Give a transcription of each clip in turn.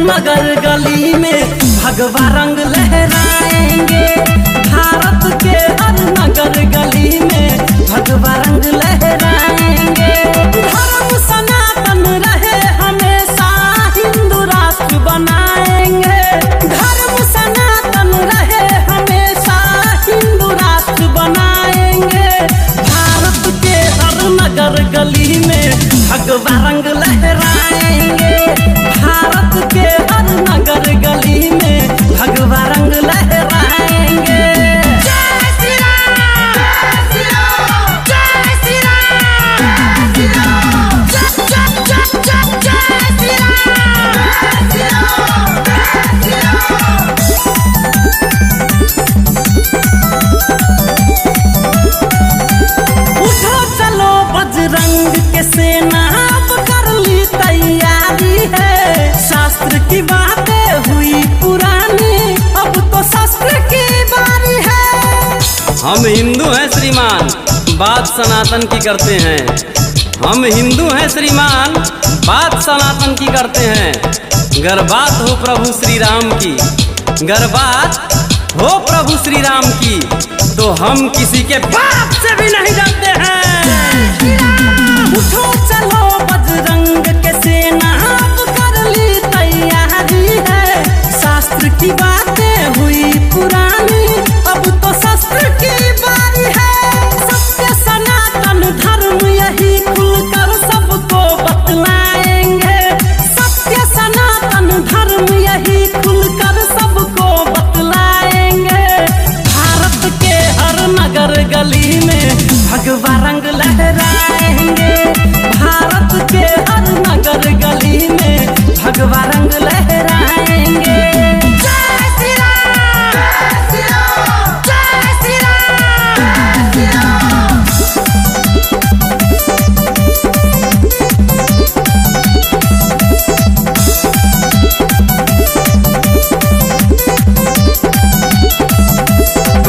नगर गली में भगवा रंग लहराएंगे। भारत के हर नगर गली में भगवा रंग लहराएंगे। धर्म सनातन रहे हमेशा, हिंदू राष्ट्र बनाएंगे। धर्म सनातन रहे हमेशा, हिंदू राष्ट्र बनाएंगे। भारत के हर नगर गली में भगवा रंग लहराएंगे। भारत के हर नगर गली में भगवा रंग लहराएंगे। जय श्री राम, जय श्री राम, जय श्री राम, जय श्री राम, जय श्री राम। उठो चलो बजरंग के सेना, अब कर ली तैयारी है। शास्त्र की बातें हुई पुरानी, अब तो शस्त्र की बारी है। हम हिंदू हैं श्रीमान, बात सनातन की करते हैं। हम हिंदू हैं श्रीमान, बात सनातन की करते हैं। गर बात हो प्रभु श्री राम की, गर बात हो प्रभु श्री राम की, तो हम किसी के बाप से भी नहीं डरते हैं। उठो चलो बजरंग के सेना, अब कर ली तैयारी है। शास्त्र की बातें हुई पुरानी, अब तो शस्त्र की बारी है। सत्य सनातन धर्म यही खुलकर सबको बतलाएंगे। सत्य सनातन धर्म यही खुलकर सबको बतलाएंगे। भारत के हर नगर गली में भगवा रंग लहराएंगे। भारत के हर नगर गली में भगवा रंग लहराएंगे। जय श्री राम, जय श्री राम, जय श्री राम, जय श्री राम।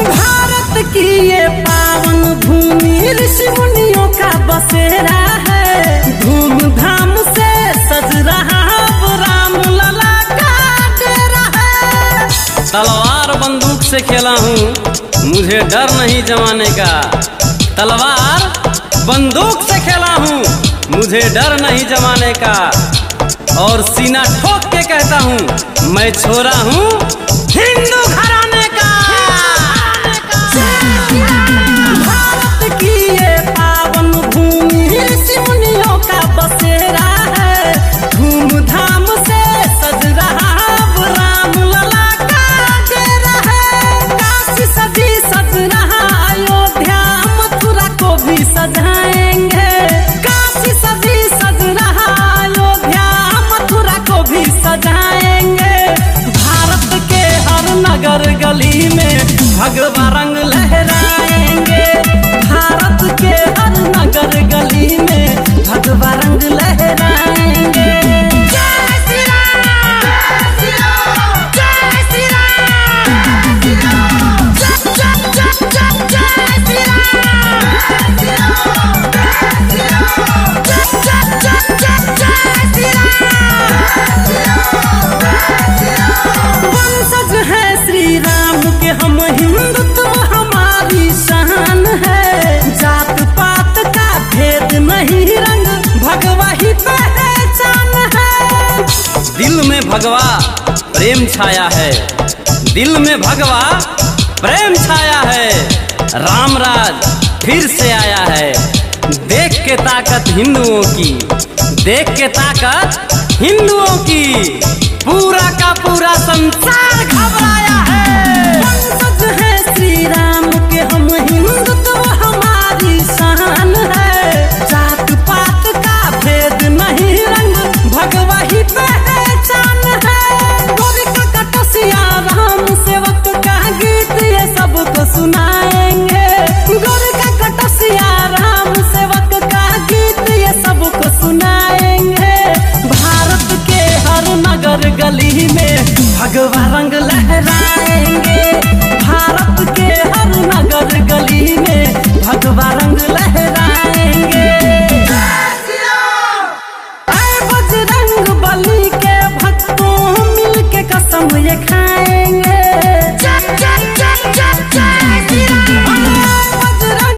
भारत की ये पावन भूमि ऋषि मुनियों का बसेरा है। धूमधाम से सज रहा अब राम लला का डेरा है। तलवार बंदूक से खेला हूँ, मुझे डर नहीं जमाने का। तलवार बंदूक से खेला हूँ, मुझे डर नहीं जमाने का। और सीना ठोक के कहता हूँ, मैं छोरा हूँ हिंदू घराने का। भारत की ये पावन भूमि ऋषि मुनियों का बसेरा है। धूमधाम से सज रहा अब राम लला का डेरा है। काशी सजी सज रहा अयोध्या, मथुरा को भी सजाएंगे। काशी सजी सज रहा अयोध्या, मथुरा को भी सजाएंगे। भारत के हर नगर गली में भगवा रंग लहराएंगे। भारत के हर नगर गली में भगवा रंग लहराएंगे। जय श्री राम, जय श्री राम, जय श्री राम, जय श्री राम, जय श्री राम, जय श्री राम, जय श्री राम। वंशज है श्री राम के हम, हिंदुत्व हमारी शान है। जात पात का भेद नहीं, रंग भगवा ही पहचान है। दिल में भगवा प्रेम छाया है, दिल में भगवा प्रेम छाया है। राम राज फिर से आया है। देख के ताकत हिंदुओं की, देख के ताकत हिंदुओं की, पूरा का पूरा संसार घबराया है। वंशज है श्री राम